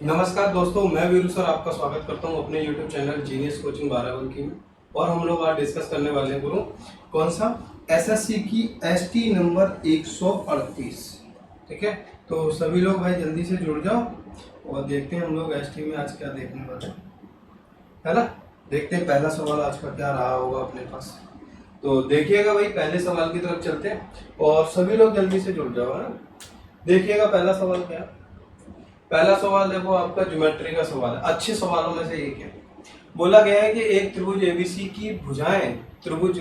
नमस्कार दोस्तों, मैं वीरू सर आपका स्वागत करता हूं अपने YouTube channel genius coaching Barabanki में। और हम लोग आज डिस्कस करने वाले हैं गुरु कौन सा एसएससी की एसटी नंबर 138। ठीक है, तो सभी लोग भाई जल्दी से जुड़ जाओ और देखते हैं हम लोग एसटी में आज क्या देखने वाले हैं, है ना। देखते हैं पहला सवाल आज का क्या रहा होगा अपने पास। तो देखिएगा भाई, पहले सवाल की तरफ चलते हैं और सभी लोग जल्दी से जुड़ जाओ, है ना। देखिएगा पहला सवाल क्या है। पहला सवाल देखो, आपका ज्योमेट्री का सवाल है। अच्छे सवालों में से एक है। बोला गया है कि एक त्रिभुज एबीसी की भुजाएं त्रिभुज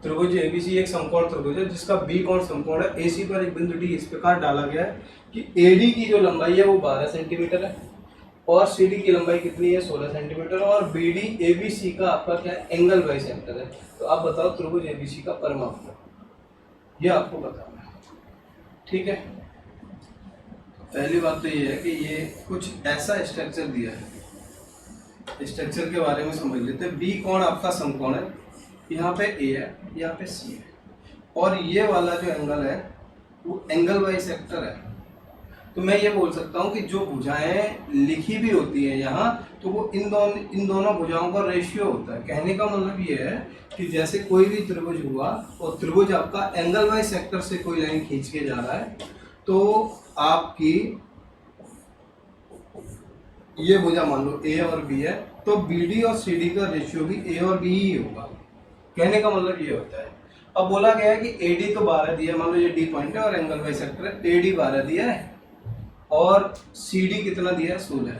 त्रिभुज एबीसी एक समकोण त्रिभुज है जिसका बी कोण समकोण है। एसी पर एक बिंदु डी इस प्रकार डाला गया है कि एडी की जो लंबाई है वो 12 सेंटीमीटर है और सीडी की लंबाई कितनी है 16 सेंटीमीटर और बीडी एबीसी का आपका क्या है एंगल बाई सेक्टर है। तो आप बताओ त्रिभुज एबीसी का परिमाप, ये आपको बताना है। ठीक है, पहली बात तो ये है कि ये कुछ ऐसा स्ट्रक्चर दिया है, स्ट्रक्चर के बारे में समझ लेते हैं। बी कोण आपका समकोण है, यहाँ पे ए है, यहाँ पे सी है और ये वाला जो एंगल है वो एंगल बाई सेक्टर है। तो मैं ये बोल सकता हूँ कि जो भुजाएं लिखी भी होती है यहाँ, तो वो इन दोनों भुजाओं का रेशियो होता है। कहने का मतलब ये है कि जैसे कोई भी त्रिभुज हुआ और त्रिभुज आपका एंगल बाई सेक्टर से कोई लाइन खींच के जा रहा है, तो आपकी ये भुजा मान लो ए और बी है, तो बीडी और सीडी का रेशियो भी ए और बी ही होगा। कहने का मतलब ये होता है। अब बोला गया है कि एडी तो 12 दिया, मान लो ये डी पॉइंट है और एंगल बाई सेक्टर है। एडी 12 दिया है और सीडी कितना दिया है 16।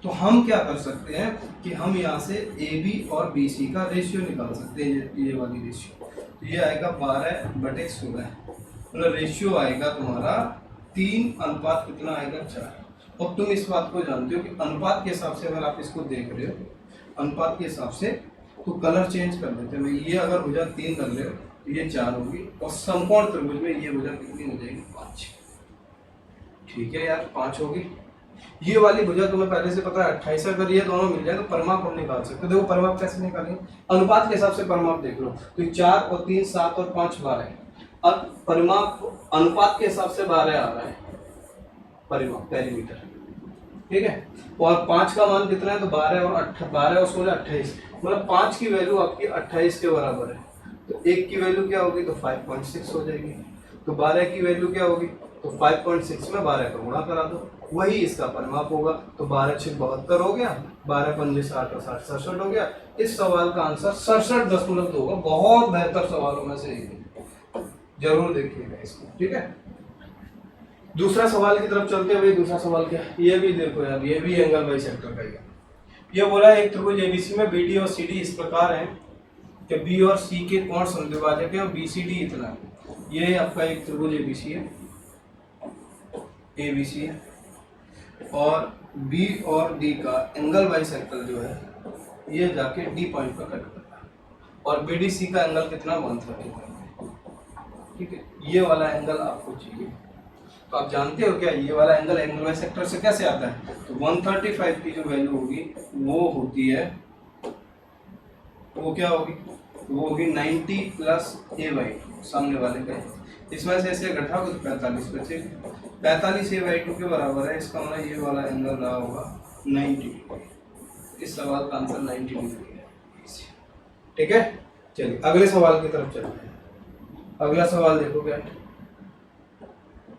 तो हम क्या कर सकते हैं कि हम यहाँ से ए बी और बी सी का रेशियो निकाल सकते हैं। ये वाली रेशियो तो ये आएगा 12/16, मतलब रेशियो आएगा तुम्हारा 3 अनुपात कितना आएगा 4। अब तुम इस बात को जानते हो कि अनुपात के हिसाब से अगर आप इसको देख रहे हो, अनुपात के हिसाब से तो कलर चेंज कर देते हैं। ये अगर भुजा 3 कर रहे हो तो ये 4 होगी और समकोण त्रिभुज में ये भुजा कितनी हो जाएगी 5। ठीक है यार, 5 होगी। ये वाली भुजा तुम्हें पहले से पता है 28, अगर ये दोनों मिल जाए तो परिमाप हम निकाल सकते हो। देखो परिमाप कैसे निकालेंगे, अनुपात के हिसाब से परिमाप देख लो। तो 4 और 3 7 और 5 12। अब परिमाप अनुपात के हिसाब से 12 आ रहा है परिमाप पेरीमीटर। ठीक है, और 5 का मान कितना है तो 12 और 16 28, मतलब 5 की वैल्यू आपकी 28 के बराबर है। तो 1 की वैल्यू क्या होगी तो 5.6 हो जाएगी। तो 12 की वैल्यू क्या होगी तो 5.6 में 12 का गुणा करा दो, वही इसका परिमाप होगा। तो 12 6 72 हो गया, 12 पंजे 60 और 60 67 हो गया। इस सवाल का आंसर 67.2 होगा। बहुत बेहतर सवालों में से एक है, जरूर देखिएगा इसको। ठीक है, दूसरा सवाल की तरफ चलते हैं भाई। दूसरा सवाल क्या है, ये भी देखो यार, ये भी एंगल बाई सेक्टर का ही है। ये बोला है एक त्रिभुज एबीसी में बीडी और सीडी इस प्रकार है कि बी और सी के कोण समद्विभाजक है और बीसीडी इतना है। ये आपका एक त्रिभुज एबीसी है, एबीसी है और बी और डी का एंगल बाई सेक्टर जो है ये जाके डी पॉइंट पर कट करता है और बीडीसी का एंगल कितना 135। ठीक है, ये वाला एंगल आपको चाहिए। तो आप जानते हो क्या ये वाला एंगल एंगल बाई सेक्टर से कैसे आता है। तो 135 की जो वैल्यू होगी वो होती है, वो क्या होगी, वो होगी 90 प्लस a/2 सामने वाले का। इसमें से ऐसे घटाओ तो 45 बचे। 45 a/2 के बराबर है। इसका मतलब ये वाला एंगल रहा होगा 90। इस सवाल का आंसर 90 डिग्री है। ठीक है, चलिए अगले सवाल की तरफ चलते हैं। अगला सवाल देखो क्या है,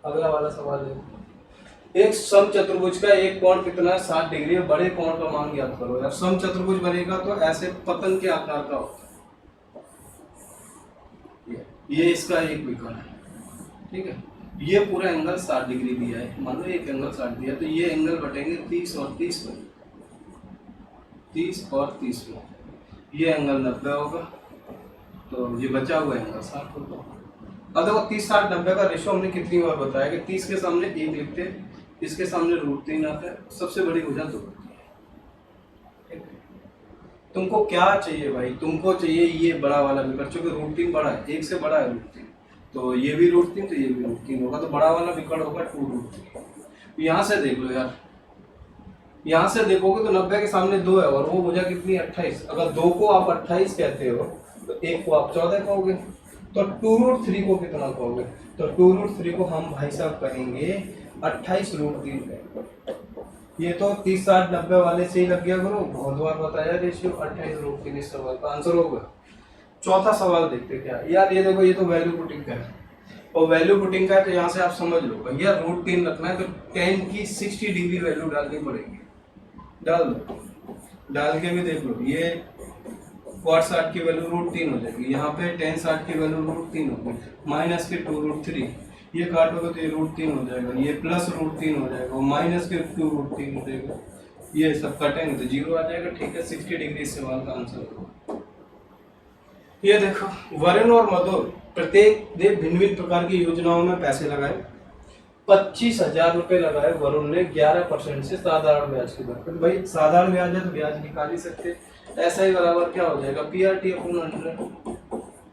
अगला वाला सवाल देखो। एक समचतुर्भुज का एक कोण कितना है 60 डिग्री है। बड़े कोण का मान ज्ञात करो यार। समचतुर्भुज बनेगा तो ऐसे पतन के आकार का होता है। ये इसका एक विकर्ण है। ठीक है, ये पूरा एंगल 60 डिग्री दिया है। मान लो एक एंगल 60 दिया, तो ये एंगल बटेंगे 30 और 30 में, 30 और 30 में। ये एंगल 90 होगा, तो ये बचा हुआ एंगल 60 होगा। अब देखो 30 60 90 का रेशो हमने कितनी बार बताया कि 30 के सामने 1 लिखते हैं, इसके सामने √3 आता है। सबसे बड़ी भुजा 2 होती है। तुमको क्या चाहिए भाई, तुमको चाहिए ये बड़ा वाला विकर्ण, चूंकि √3 बड़ा है, 1 से बड़ा है √3, तो ये भी √3 तो ये भी √3 होगा। तो बड़ा वाला विकर्ण होगा 2√3। यहाँ से देख लो यार, यहाँ से देखोगे तो 90 के सामने 2 है और वो भुजा कितनी 28। अगर 2 को आप 28 कहते हो तो 1 को आप 14 कहोगे, तो 2√3 को कितना कहोगे, तो 2√3 को हम भाई साहब कहेंगे 28√3। ये तो 30 60 90 वाले से ही लग गया करो, बहुत बार बताया रेशियो 28√3 इस सवाल का आंसर होगा। चौथा सवाल देखते क्या है यार, ये देखो ये तो वैल्यू पुटिंग का है, और वैल्यू पुटिंग का है तो यहाँ से आप समझ लो भैया √3 रखना है तो tan की 60 डिग्री वैल्यू डालनी पड़ेगी, डाल दो, डाल के भी देख लो, ये cot 60 की वैल्यू √3 हो जाएगी, यहाँ पे tan 60 की वैल्यू √3 होगी, माइनस के 2√3, ये काटोगे तो ये √3 हो जाएगा, ये प्लस √3 हो जाएगा, माइनस के 2√3 हो जाएगा, ये सब कटेंगे तो 0 आ जाएगा। ठीक है, 60 डिग्री इस सवाल का आंसर होगा। ये देखो वरुण और मधुर प्रत्येक ने भिन्न भिन्न प्रकार की योजनाओं में पैसे लगाए। 25,000 रुपए लगाए वरुण ने 11% से साधारण ब्याज की दर पर। भाई साधारण ब्याज है तो ब्याज निकाल ही सकते, ऐसा ही बराबर क्या हो जाएगा PRT अपॉन 100,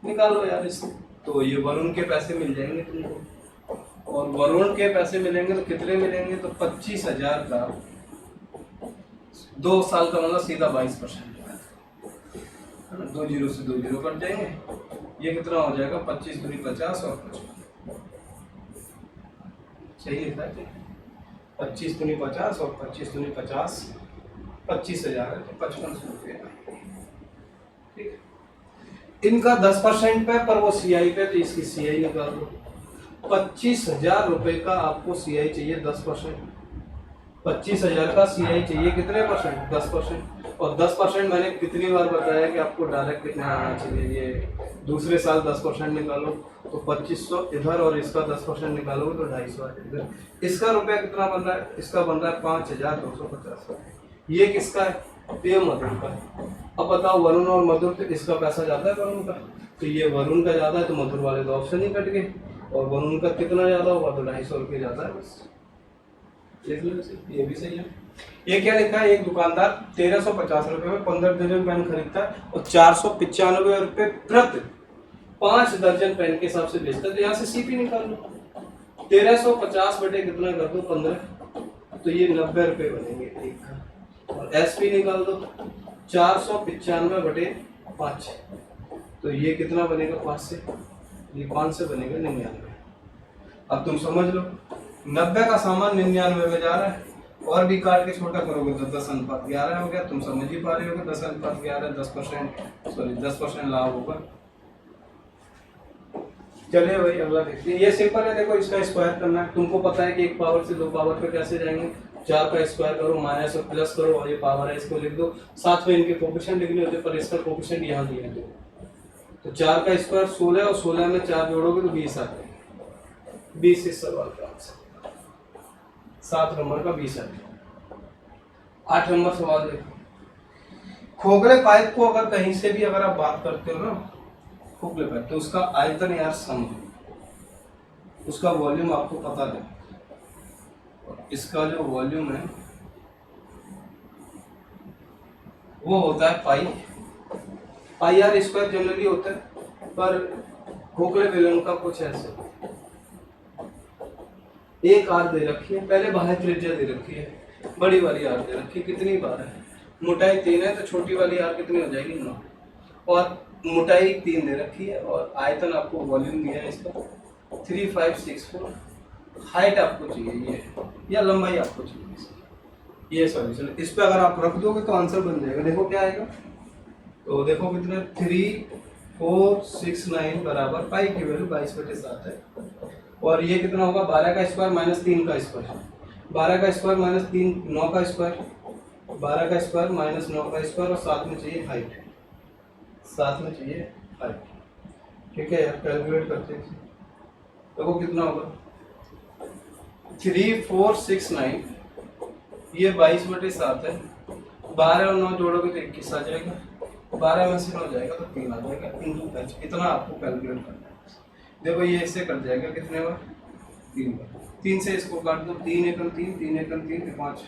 निकालो यार इससे, तो ये वरुण के पैसे मिल जाएंगे तुमको, और वरुण के पैसे मिलेंगे तो कितने मिलेंगे, तो 25,000 का 2 साल का मतलब सीधा 22%, 2 जीरो से 2 जीरो कट जाएंगे, ये कितना हो जाएगा 25 दूनी 50 और 55, सही है 25 दूनी 50 और 25 दूनी 50, 25,000 है तो 5500 रुपये। ठीक है, इनका 10% पे पर वो CI पे, तो इसकी CI निकाल दो। 25,000 रुपए का आपको CI चाहिए 10%, 25,000 का CI चाहिए कितने परसेंट, 10%, और 10% मैंने कितनी बार बताया कि आपको डायरेक्ट कितना आना चाहिए, ये दूसरे साल 10% निकालो तो 2500 इधर, और इसका 10% निकालोगे तो 250 इधर। इसका रुपया कितना बन रहा है, इसका बन रहा है 5,250, ये किसका है, ये मधुर का है। अब बताओ वरुण और मधुर, तो इसका पैसा ज़्यादा है वरुण का, तो ये वरुण का ज़्यादा है तो मधुर वाले तो ऑप्शन ही कट गए, और वरुण का कितना ज़्यादा होगा तो 250 रुपये ज़्यादा है बस, देख लो ये भी सही है। ये क्या लिखा है, एक दुकानदार 1350 रुपए में 15 दर्जन पेन खरीदता है और 495 रुपए प्रति 5 दर्जन पेन के हिसाब से बेचता है, तो यहाँ से CP निकाल लो, 1350 बटे कितना कर दो 15, तो ये 90 रुपए बनेंगे एक का, और SP निकाल दो 495 बटे 5, तो ये कितना बनेगा 5 से, ये 5 से बनेगा 99। अब तुम समझ लो 90 का सामान 99 में जा रहा है, और भी काट के छोटा करोगे तो 10:11 हो गया, तुम समझ ही पा रहे हो कि 10:11 10%, सॉरी 10% लाभ होगा। चलिए भाई अगला देखते हैं, ये सिंपल है, देखो इसका स्क्वायर करना है, तुमको पता है कि 1 पावर से 2 पावर पे कैसे जाएंगे, 4 का स्क्वायर करो, माइनस और प्लस करो, और ये पावर है इसको लिख दो, साथ में इनके कोफिशिएंट लिखने होते पर इसका कोफिशिएंट यहाँ दिया है, तो 4 का स्क्वायर 16 और 16 में 4 जोड़ोगे तो 20 आ जाएगा, 20 इस सवाल का आंसर, 7 नंबर का 20 आ जाएगा। 8 नंबर सवाल देखो, खोखले पाइप को अगर कहीं से भी अगर आप बात करते हो ना, खोखले पाइप, तो उसका आयतन यार सम है, उसका वॉल्यूम आपको पता है, इसका जो वॉल्यूम है वो होता है पाई आर स्क्वायर जनरली होता है, पर खोखले बेलन का कुछ ऐसे एक आर दे रखी है, पहले बाह्य त्रिज्या दे रखी है, बड़ी वाली आर दे रखी है, कितनी बार है, मोटाई 3 है तो छोटी वाली आर कितनी हो जाएगी 9, और मोटाई 3 दे रखी है, और आयतन आपको वॉल्यूम दिया है इसका 3564, हाइट आपको चाहिए ये, या लंबाई आपको चाहिए, ये सॉल्यूशन, इस पे अगर आप रख दोगे तो आंसर बन जाएगा। देखो क्या आएगा, तो देखो कितने 3469 बराबर पाई की वैल्यू 22/7 है, और ये कितना होगा 12 का स्क्वायर माइनस 3 का स्क्वायर, 12 का स्क्वायर माइनस 3 9 का स्क्वायर, 12 का स्क्वायर माइनस 9 का स्क्वायर, और साथ में चाहिए हाइट, साथ में चाहिए हाइट। ठीक है यार, कैलकुलेट करते हैं, देखो कितना होगा 3469, ये 22/7 है, 12 और 9 जोड़ोगे तो 21 आ जाएगा, 12 में से 9 जाएगा तो 3 आ जाएगा, इंटू 5, इतना आपको कैलकुलेट करना है। देखो ये इससे कट जाएगा कितने बार, 3 बार, 3 से इसको काट दो, 3 एकम 3, 3 एकम 3, 5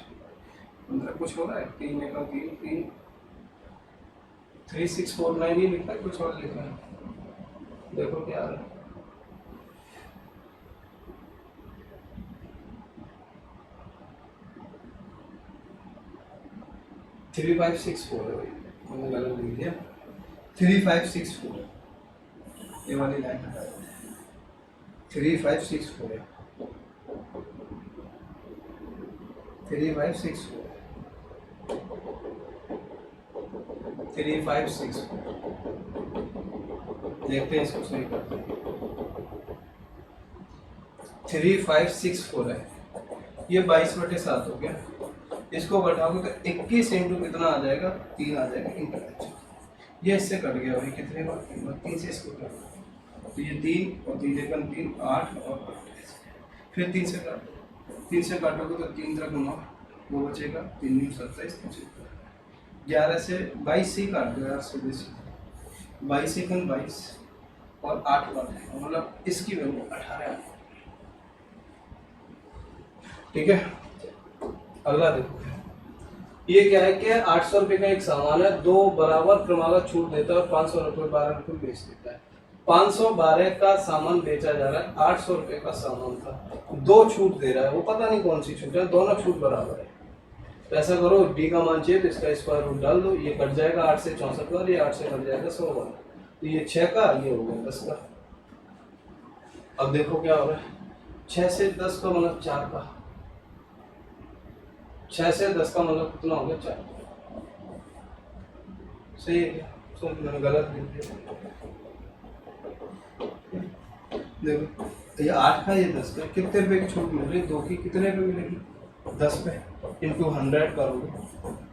15, कुछ हो रहा है, 3 एकम 3 3, 3649 ही लिखा है, कुछ और लिखा है, देखो क्या आ रहा है, 3564 है भाई, मैंने गलत लिख दिया, 3564, ये वाली लाइन हटा दो, 3564 है, 3564 3564 देखते हैं इसको सही करते हैं। 3564 है, ये 22/7 हो गया। इसको घटाओगे तो 21 इंटू कितना आ जाएगा, 3 आ जाएगा इंटू 5। ये इससे कट गया भाई, कितने बार 3 से इसको कट, तो ये 3 और 3 एकम 3 8 और 8, फिर 3 से काटो, 3 से काटोगे तो 3 तक 9, वो बचेगा 3 × 27 11 से 22 ही काट दो यार, सीधे सीधे 22 एकम 22 और 8 काट देगा, मतलब इसकी वैल्यू 18। ठीक है, अगला देखो, ये क्या है कि 800 रुपये का एक सामान है, 2 बराबर क्रमागत छूट देता है और 500 रुपये 12 रुपये बेच देता है। 512 का सामान बेचा जा रहा है, 800 रुपये का सामान था, 2 छूट दे रहा है, वो पता नहीं कौन सी छूट है, दोनों छूट बराबर है। तो ऐसा करो, डी का मान चाहिए तो इसका स्क्वायर रूट डाल दो, ये कट जाएगा 8 से 64 बार, ये 8 से कट जाएगा 100 बार, तो ये 6 का, ये हो गया 10 का। अब देखो क्या हो रहा है, 6 से 10 का मतलब 4 का, 6 से 10 का मतलब कितना हो गया 4। सही है क्या, तो मैंने गलत लिख दिया। देखो ये 8 का, ये 10 का, कितने रुपए की छूट मिल रही है, 2 की कितने पे मिलेगी, 10 पे, इंटू 100 करोगे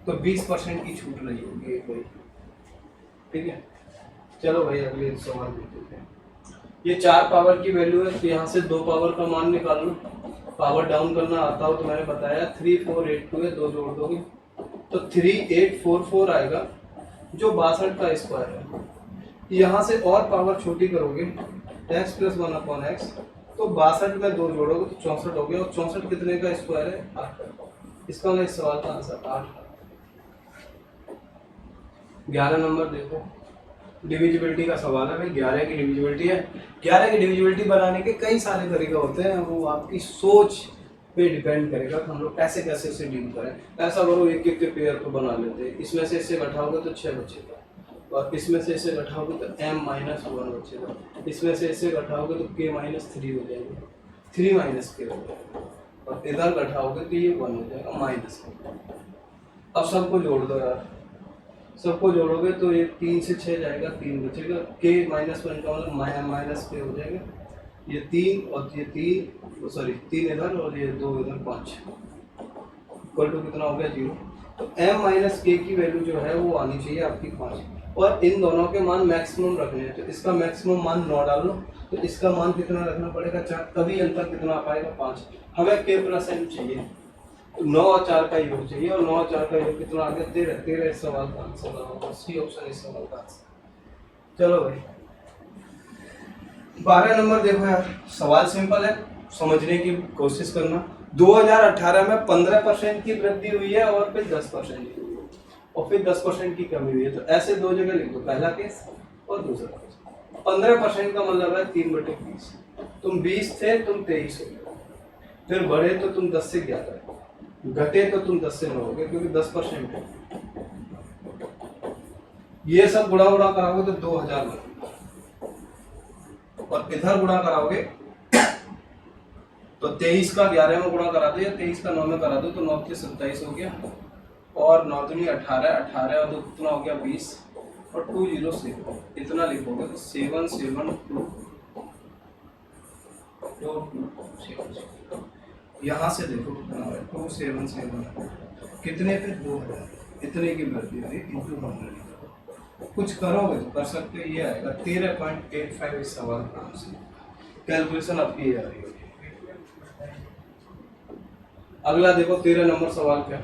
तो 20% की छूट रही होगी कोई। ठीक है, चलो भाई अगले सवाल देखते हैं। ये 4 पावर की वैल्यू है, तो यहाँ से 2 पावर का मान निकाल लो। पावर डाउन करना आता हो तो मैंने बताया 3482 है, 2 जोड़ दोगे तो 3844 आएगा, जो 62 का स्क्वायर है। यहाँ से और पावर छोटी करोगे, x + 1/x, तो 62 में 2 जोड़ोगे तो 64 हो गया, और 64 कितने का स्क्वायर है, 8 का। इसका मतलब इस सवाल का आंसर 8 का। 11 नंबर देखो, डिविजिबिलिटी का सवाल है भाई, 11 की डिविजिबिलिटी है। 11 की डिविजिबिलिटी बनाने के कई सारे तरीके होते हैं, वो आपकी सोच पे डिपेंड करेगा कि हम लोग कैसे कैसे इसे डील करें। ऐसा करो, एक एक के पेयर को बना लेते हैं, इसमें से इसे घटाओगे तो 6 बचेगा, और इसमें से इसे घटाओगे तो m-1 बचेगा, इसमें से इसे घटाओगे तो k-3 हो जाएगा, 3 - k हो जाएगा, और इधर घटाओगे तो ये 1 हो जाएगा -k। अब सबको जोड़ दो यार, सबको जोड़ोगे तो ये 3 से 6 जाएगा, 3 बचेगा, k-1 का मतलब -k हो जाएगा, ये 3 और ये 3, सॉरी 3 इधर और ये 2 इधर, 5 इक्वल टू कितना हो गया 0। तो m-k की वैल्यू जो है वो आनी चाहिए आपकी 5, और इन दोनों के मान मैक्सिमम रखने हैं, तो इसका मैक्सिमम मान 9 डाल लो, तो इसका मान कितना रखना पड़ेगा 4, तभी अंतर कितना आ पाएगा 5। हमें k + m चाहिए, 9 और 4 का योग चाहिए, और 9 और 4 का योग कितना आ गया 13। 13 इस सवाल का आंसर होगा, सी ऑप्शन इस सवाल का आंसर। चलो भाई 12 नंबर देखो यार, सवाल सिंपल है, समझने की कोशिश करना। 2018 में 15% की वृद्धि हुई है, और फिर 10% की हुई है, और फिर 10% की कमी हुई है, तो ऐसे 2 जगह लिख दो, पहला केस और दूसरा केस। 15% का मतलब है 3/20, तुम 20 थे, तुम 23 हो गए, फिर बढ़े तो तुम 10 से 11, घटे तो तुम 10 से 9 हो गए, क्योंकि 10% है। ये सब गुणा कराओगे तो 2000 बनेगा, और इधर गुणा कराओगे तो 23 का 11 में गुणा करा दो, या 23 का 9 में करा दो, तो 9 से 27 हो गया, और 9 दूनी 18, 18 और 2 कितना हो गया 20, और 207 इतना लिखोगे तो 772 यहाँ से देखो कितना है 277 कितने पे 2000, इतने की वृद्धि हुई इंटू 100। कुछ करोगे तो कर सकते हो, ये आएगा 13.85 इस सवाल का आंसर। कैलकुलेशन आपकी आ रही है। अगला देखो 13 नंबर सवाल क्या,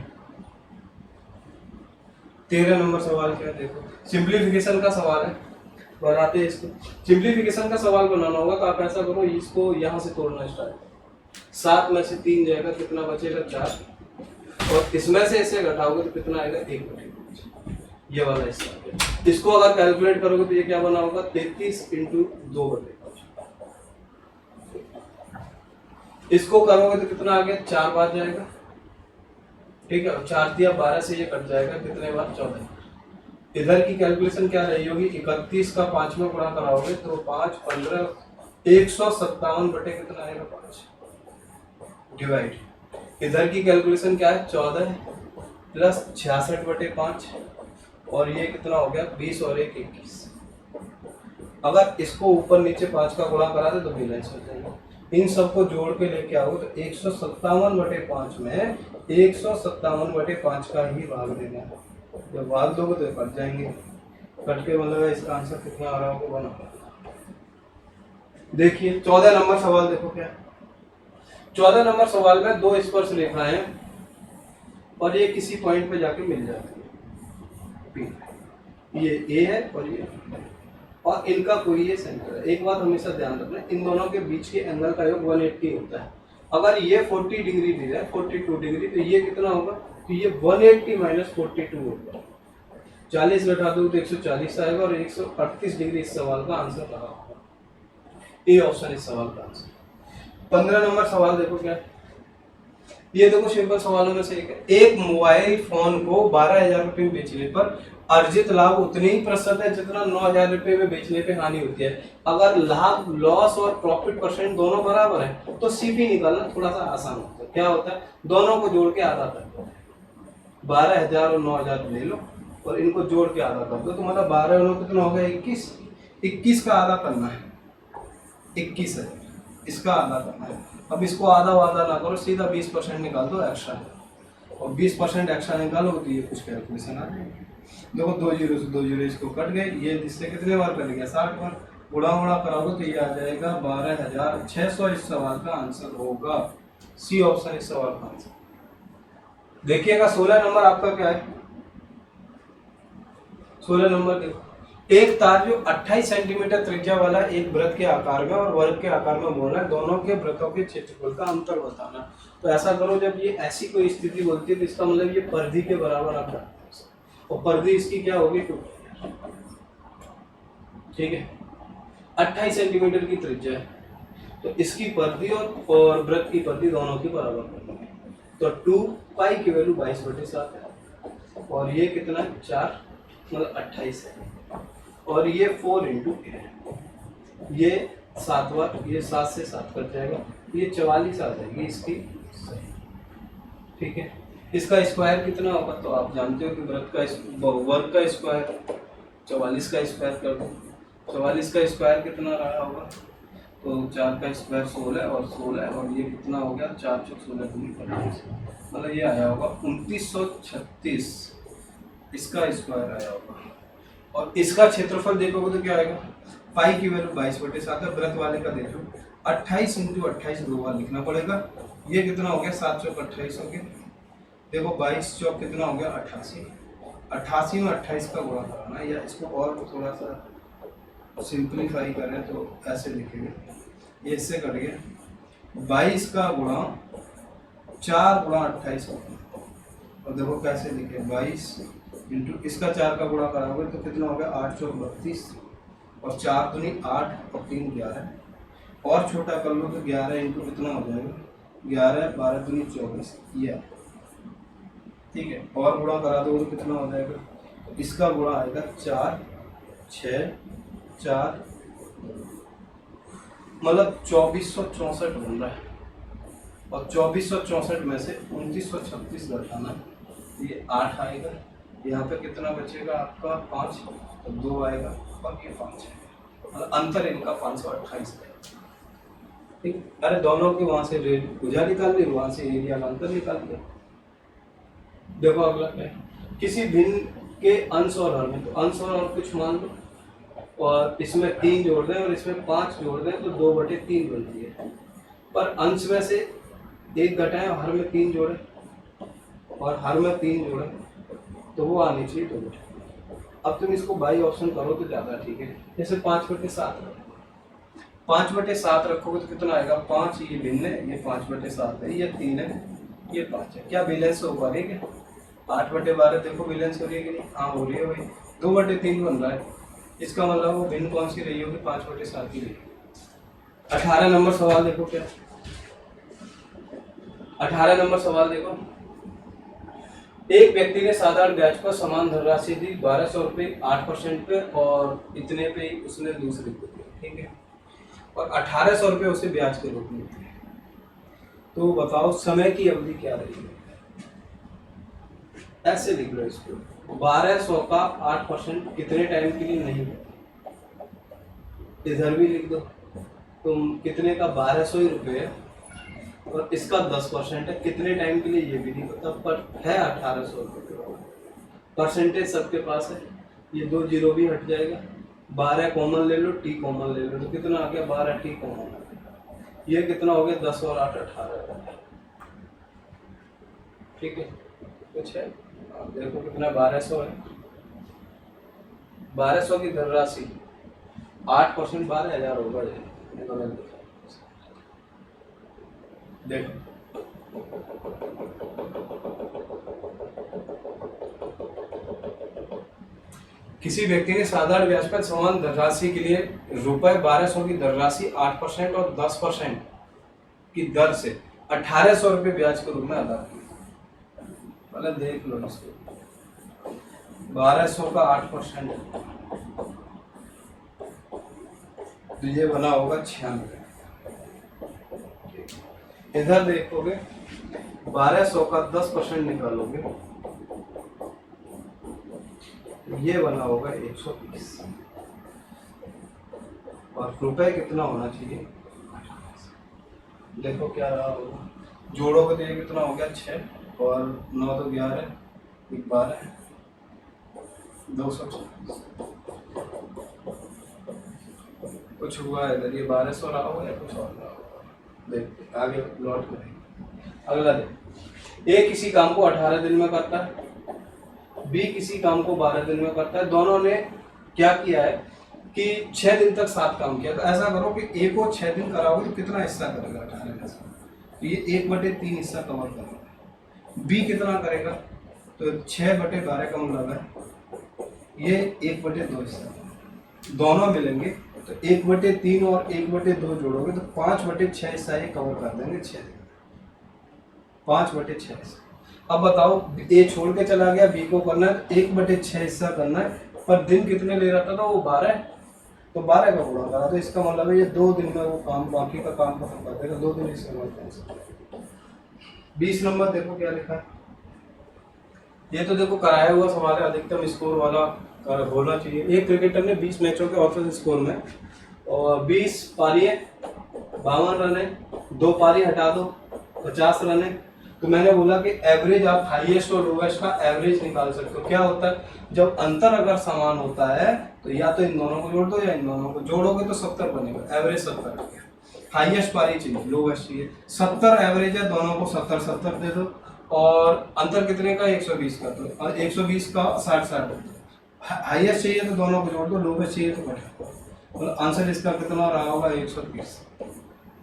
13 नंबर सवाल क्या देखो, सिंप्लीफिकेशन का सवाल है, बनाते हैं इसको। सिंप्लीफिकेशन का सवाल बनाना होगा तो आप ऐसा करो, इसको यहाँ से तोड़ना स्टार्ट, 7 में से 3 जाएगा, कितना बचेगा 4, और इसमें से इसे घटाओगे तो कितना आएगा 1/5, ये वाला हिस्सा। इसको अगर कैलकुलेट करोगे तो ये क्या बना होगा 33 × 2/5। इसको करोगे तो कितना आ गया 4 बार जाएगा, ठीक है, 4 × 12 से ये कट जाएगा, कितने बार 14। इधर की कैलकुलेशन क्या रही होगी, 31 का 5 में गुणा कराओगे तो 5 15 157 बटे कितना आएगा 5 डिवाइड इधर की कैलकुलेशन क्या है, 14 प्लस 66/5 और ये कितना हो गया 20 और 1 21। अगर इसको ऊपर नीचे 5 का गुणा करा दे तो बैलेंस हो जाएगा। इन सबको जोड़ के लेके आओ तो 157/5 में 157/5 का ही भाग देना है। जब भाग दोगे तो कट जाएंगे, कट के मतलब इसका आंसर कितना आ रहा होगा 1। देखिए 14 नंबर सवाल देखो क्या, 14 नंबर सवाल में दो स्पर्श रेखाएं हैं और ये किसी पॉइंट पे जाके मिल जाती है, ये ए है और ये, और इनका कोई ये सेंटर है। एक बात हमेशा ध्यान रखना, इन दोनों के बीच के एंगल का योग 180 होता है। अगर ये 40 डिग्री दी जाए 42 डिग्री तो ये कितना होगा, तो ये 180 माइनस 42 होगा। 40 घटा दो तो 140 आएगा और 138 डिग्री इस सवाल का आंसर रहा होगा। ए ऑप्शन इस सवाल का आंसर। 15 नंबर सवाल देखो क्या है, ये देखो सिंपल सवालों में से एक है। एक मोबाइल फोन को 12,000 रुपए में बेचने पर अर्जित लाभ उतने ही प्रतिशत है जितना 9,000 रुपए में बेचने पे हानि होती है। अगर लाभ, लॉस और प्रॉफिट परसेंट दोनों बराबर है तो सीपी निकालना थोड़ा सा आसान होता है। क्या होता है, दोनों को जोड़ के आधा कर दो, 12,000 और 9,000 ले लो और इनको जोड़ के आधा कर दो तो मतलब 12 और 9 कितना हो गया 21। 21 का आधा करना है, 21 है, इसका आधा करना है। अब इसको आधा वादा ना करो, सीधा 20% निकाल दो एक्स्ट्रा, और 20% एक्स्ट्रा निकालो तो ये कुछ कैलकुलेशन आ जाएगी। देखो 2 जीरो से 2 जीरो इसको कट गए, ये इससे कितने बार कट गया 60 बार, गुणा कराओगे तो ये आ जाएगा 12,600। इस सवाल का आंसर होगा सी ऑप्शन इस सवाल का आंसर। देखिएगा 16 नंबर आपका क्या है, 16 नंबर देखो, एक तार जो 28 सेंटीमीटर त्रिज्या वाला एक वृत्त के आकार में और वर्ग के आकार में बोलना है, दोनों के वृत्तों के क्षेत्रफल का अंतर बताना। तो ऐसा करो, जब ये ऐसी कोई स्थिति बोलती है तो इसका मतलब ये परिधि के बराबर आप रखते हैं और परिधि इसकी क्या होगी 2, ठीक है। 28 सेंटीमीटर की त्रिज्या है तो इसकी परिधि और वृत्त की परिधि दोनों की बराबर करनी है। तो 2 पाई की वैल्यू 22/7 है और ये कितना है 4 मतलब 28 है और ये 4 इंटू है, ये 7 बार, ये 7 से 7 कट जाएगा, ये 44 आ जाएगी इसकी, ठीक है। इसका स्क्वायर कितना होगा, तो आप जानते हो कि वृत्त का वर्ग का स्क्वायर 44 का स्क्वायर कर दो, 44 का स्क्वायर कितना रहा होगा, तो 4 का स्क्वायर 16 और 16 और ये कितना हो गया 4 चौक 16 दूनी 25, मतलब ये आया होगा 2936 इसका स्क्वायर आया होगा। और इसका क्षेत्रफल देखोगे तो क्या आएगा, पाई की वैल्यू 22/7 है, वृत्त वाले का देखो 28 इंटू 28 दो बार लिखना पड़ेगा। ये कितना हो गया 7 चौक 28 हो गया, देखो 22 चौक कितना हो गया 88, 88 में 28 का गुणा कराना, या इसको और थोड़ा सा सिंप्लीफाई करें तो ऐसे लिखेंगे, ये इससे कट गया 22 का गुणा 4 गुणा 28 होगा, और देखो कैसे लिखे 22 इंटू इसका 4 का गुणा कराओगे तो कितना हो गया 8 चौक 32 और 4 दूनी 8 और 3 11, और छोटा कर लो तो 11 इंटू कितना हो जाएगा 11, 12 दूनी 24, ये ठीक है। और गुणा करा दो तो कितना हो जाएगा, तो इसका गुणा आएगा 4 6 4 मतलब 2464 बन रहा है, और 2464 में से 2936 घटाना, ये 8 आएगा, यहाँ पे कितना बचेगा आपका 5, तो 2 आएगा और ये 5 है, मतलब अंतर इनका 528 है, ठीक। अरे दोनों के वहाँ से भुजा निकाल ली, वहाँ से एरिया का अंतर निकाल लिया। देखो अगला क्या है, किसी भिन्न के अंश और हर में, तो अंश और हर कुछ मान लो और इसमें 3 जोड़ दें और इसमें 5 जोड़ दें तो 2/3 बनती है, पर अंश में से 1 घटाएं और हर में 3 जोड़ें और हर में 3 जोड़ें तो वो आनी चाहिए 2/3। अब तुम इसको बाई ऑप्शन करो तो ज़्यादा ठीक है, जैसे 5/7 रखो, 5/7 रखोगे तो कितना आएगा 5, ये भिन्न है, ये 5/7 है, ये 3 है, ये 5 है, क्या बैलेंस हो पा रही है क्या, 8/12 देखो बैलेंस हो रही है कि नहीं, हाँ हो रही है भाई, 2/3 बन रहा है, इसका मतलब वो भिन्न कौन सी रही होगी 5/7 की रही। 18 नंबर सवाल देखो क्या, 18 नंबर सवाल देखो, एक व्यक्ति ने साधारण ब्याज पर समान धनराशि दी 1200 रुपये 8% पे और इतने पे ही उसने दूसरे को दिया, ठीक है, और 1800 रुपये उसे ब्याज के रूप में दिए। तो बताओ समय की अवधि क्या रहेगी। ऐसे लिख लो इसको, 1200 का 8% कितने टाइम के लिए नहीं है। इधर भी लिख दो, तुम कितने का 1200 ही रुपये है और इसका 10% है, कितने टाइम के लिए ये भी नहीं पता, पर है 1800 रुपये। परसेंटेज सबके पास है, ये 2 जीरो भी हट जाएगा, 12 कॉमन ले लो, टी कॉमन ले लो, तो कितना आ गया 12 टी कॉमन। ये कितना हो गया 10 और 8 18। ठीक है, कुछ है आप देखो कितना 1200 है। 1200 की धनराशि 8% 12,000 होगा। देखो किसी व्यक्ति ने साधारण ब्याज पर समान धनराशि के लिए रुपए 1200 की धनराशि 8% और 10% की दर से 1800 रुपये ब्याज के रूप में अदा की। पहले देख लो इसको, 1200 का 8%, तो ये बना होगा 96। इधर देखोगे 1200 का 10% निकालोगे, ये बना होगा 120 और रुपए कितना होना चाहिए। देखो क्या रहा होगा, जोड़ोगे तो ये कितना हो गया 6 और 9 तो 11, 12, 240। कुछ हुआ है इधर, ये 1200 रहा होगा या कुछ और रहा होगा, देखते आगे लौट करेंगे। अगला देख, ए किसी काम को 18 दिन में करता है, बी किसी काम को 12 दिन में करता है। दोनों ने क्या किया है कि 6 दिन तक साथ काम किया। तो ऐसा करो कि ए को 6 दिन कराओगे तो कितना हिस्सा करेगा 18 में से, तो ये 1/3 हिस्सा कवर करेगा। बी कितना करेगा, तो 6/12 का मतलब है ये 1/2 हिस्सा, दोनों मिलेंगे तो 1/3 और 1/2 जोड़ोगे तो 5/6 हिस्सा ये कवर कर देंगे 6 दिन, 5/6 हिस्सा। अब बताओ ए छोड़ के चला गया, बी को करना है 1/6 हिस्सा करना है, पर दिन कितने ले रहा था वो 12, तो 12 का गुणा करा, तो इसका मतलब है ये 2 दिन में वो काम, बाकी का काम खत्म कर देगा, 2 दिन इसका मतलब। 20 नंबर देखो क्या लिखा है, ये तो देखो कराया हुआ सवाल है, अधिकतम स्कोर वाला होना चाहिए। एक क्रिकेटर ने 20 मैचों के औसत स्कोर में और 20 पारी 52 रन है, 2 पारी हटा दो 50 रन है। तो मैंने बोला कि एवरेज आप हाईएस्ट और लोवेस्ट का एवरेज निकाल सकते हो। क्या होता है, जब अंतर अगर समान होता है तो या तो इन दोनों को जोड़ दो या इन दोनों को जोड़ोगे तो 70 बनेगा, एवरेज 70 है। हाईएस्ट पारी चाहिए, लोवेस्ट चाहिए, 70 एवरेज है, दोनों को 70-70 दे दो और अंतर कितने का 120 का, तो और 120 का 60-60 हाईएस्ट चाहिए तो दोनों को जोड़ दो, लोवेस्ट चाहिए तो घटा दो। मतलब आंसर इसका कितना रहा होगा 120।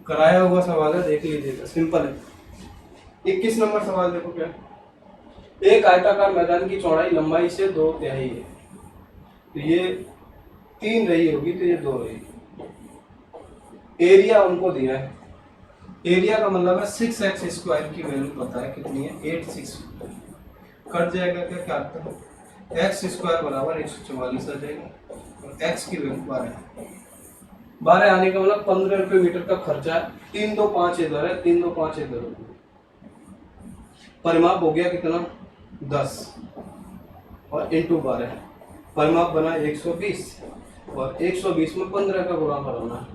कराया हुआ सवाल है, देख लीजिएगा, सिंपल है। 21 नंबर सवाल देखो क्या, एक आयताकार मैदान की चौड़ाई लंबाई से 2/3 है, तो ये 3 रही होगी तो ये 2 रही। एरिया उनको दिया है, एरिया का मतलब है 6x² की वैल्यू पता है कितनी है 86। कट जाएगा क्या, क्या आता है x² बराबर 144 आ जाएगा और x की वैल्यू 12 आने का मतलब 15 रुपये मीटर का खर्चा है। 3 2 5 इधर है, 3 2 5 इधर है, परिमाप हो गया कितना 10 और इंटू 12, परिमाप बना 120 और 120 में 15 का गुणा कराना है,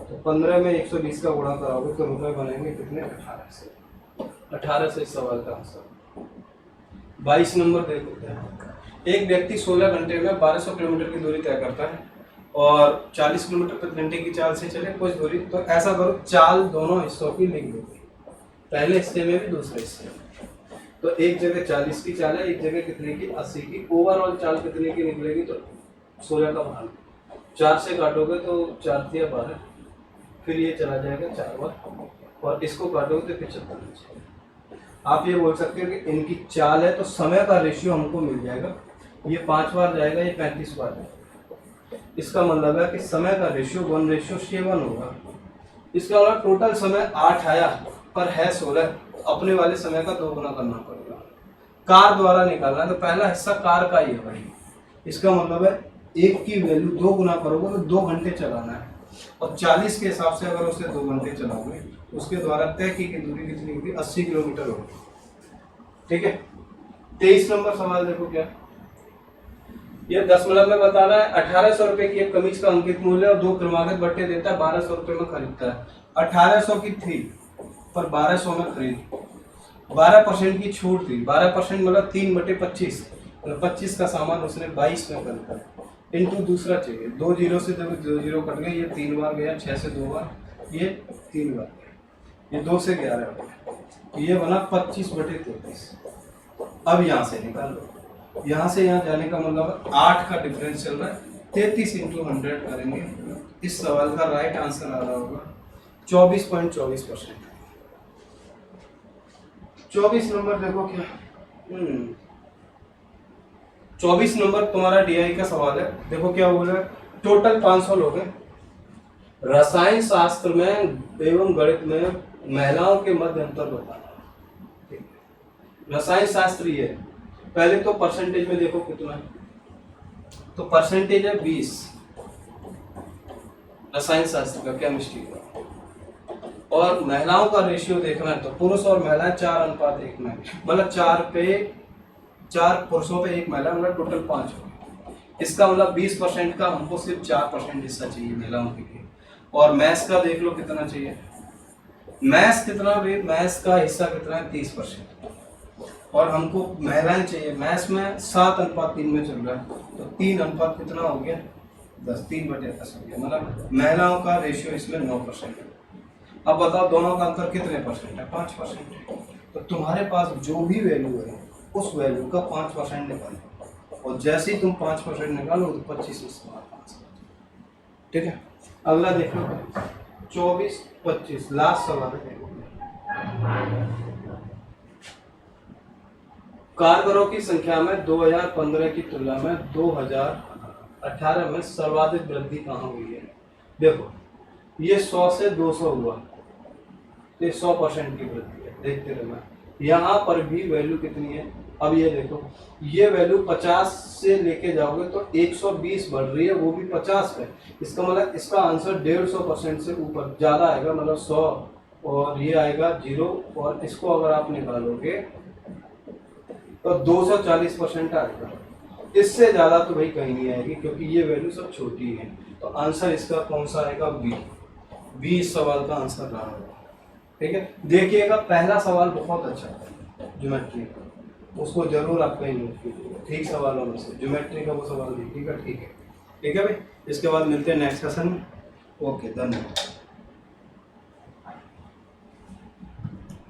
तो 15 में 120 का गुणा कराओगे तो रुपए बनेंगे कितने 18 से। 18 से इस सवाल का आंसर। 22 नंबर देखो क्या, एक व्यक्ति 16 घंटे में 1200 किलोमीटर की दूरी तय करता है और 40 किलोमीटर प्रति घंटे की चाल से चले कुछ दूरी। तो ऐसा करो, चाल दोनों हिस्सों की लिख दो, पहले हिस्से में भी दूसरे हिस्से में। तो एक जगह 40 की चाल है, एक जगह कितने की 80 की। ओवरऑल चाल कितने की निकलेगी, तो 16 का भाग 4 से काटोगे तो 4 या 12, फिर ये चला जाएगा 4 बार और इसको काटोगे तो 75। आप ये बोल सकते हो कि इनकी चाल है तो समय का रेशियो हमको मिल जाएगा, ये 5 बार जाएगा, ये 35 बार जाएगा। इसका मतलब है कि समय का रेशियो 1:7 होगा। इसका मतलब टोटल समय 8 आया पर है 16, अपने वाले समय का 2 गुना करना पड़ेगा। कार द्वारा निकालना है तो पहला हिस्सा कार का ही है भाई, इसका मतलब है 1 की वैल्यू 2 गुना करोगे तो 2 घंटे चलाना है और 40 के हिसाब से अगर उसे 2 घंटे चलाओगे उसके द्वारा तय की गई दूरी कितनी होगी, 80 किलोमीटर होगी। ठीक है। 23 नंबर सवाल देखो क्या, ये दशमलव में बता रहा है 1800 रुपए की एक कमीज का अंकित मूल्य और 2 क्रमागत बट्टे देता है, 1200 रुपए में खरीदता है। 1800 की थी पर 1200 में खरीदी, 12% की छूट थी, 12% मतलब 3/25, मतलब 25 का सामान उसने 22 में खरीदा है। इनटू दूसरा चाहिए, 2 जीरो से जब 2 जीरो कट गए, ये 3 बार गया, 6 से 2 बार, ये 3 बार गया, ये 2 से 11 हो गया, ये बना 25/33। अब यहाँ से निकाल लो, यहाँ से यहाँ जाने का मतलब 8 का डिफरेंस चल रहा है, 33 इंटू 100 करेंगे, इस सवाल का राइट आंसर आ रहा होगा 24.24%। 24 नंबर देखो क्या, 24 नंबर तुम्हारा डीआई का सवाल है। देखो क्या बोल रहा है, टोटल 500 लोग हैं, रसायन शास्त्र में एवं गणित में महिलाओं के मध्य अंतर बताना। रसायन शास्त्र ये है, पहले तो परसेंटेज में देखो कितना है, तो परसेंटेज है 20 रसायन शास्त्र का, केमिस्ट्री का, और महिलाओं का रेशियो देखना है तो पुरुष और महिलाएं 4:1 में, मतलब 4 पुरुषों पे 1 महिला, मतलब टोटल 5 हो गए। इसका मतलब 20% का हमको सिर्फ 4% हिस्सा चाहिए महिलाओं के लिए। और मैथ्स का देख लो कितना चाहिए, मैथ्स कितना भाई, मैथ्स का हिस्सा कितना है 30%, और हमको महिलाएं चाहिए, मैथ्स में 7:3 में चल रहा है, तो 3 अनुपात कितना हो गया 10, 3/10 हो गया, मतलब महिलाओं का रेशियो इसमें 9% है। अब बताओ दोनों का अंतर कितने परसेंट है, 5% है। तो तुम्हारे पास जो भी वैल्यू है उस वैल्यू का 5% निकालो, और जैसे ही तुम 5% निकालो तो 25 इस्तेमाल। ठीक है, अगला देखो 24-25 लास्ट सवाल है। कारगरों की संख्या में 2015 की तुलना में 2018 में सर्वाधिक वृद्धि कहाँ हुई है। देखो ये 100 से 200 हुआ, ये 100% की वृद्धि है, देखते रहना। यहाँ पर भी वैल्यू कितनी है, अब ये देखो, ये वैल्यू 50 से लेके जाओगे तो 120 बढ़ रही है, वो भी 50 पे। इसका मतलब इसका आंसर 150% से ऊपर ज़्यादा आएगा, मतलब 100, और ये आएगा 0, और इसको अगर आप निकालोगे तो 240% आएगा। इससे ज़्यादा तो भाई कहीं नहीं आएगी, क्योंकि ये वैल्यू सब छोटी है। तो आंसर इसका कौन सा आएगा, बी इस सवाल का आंसर रहा होगा। ठीक है, देखिएगा पहला सवाल बहुत अच्छा है ज्योमेट्री का, उसको जरूर आप कहीं नोट कीजिएगा, ठीक सवालों में से ज्योमेट्री का वो सवाल देखिएगा। ठीक है भाई, इसके बाद मिलते हैं नेक्स्ट सेशन में। ओके, धन्यवाद।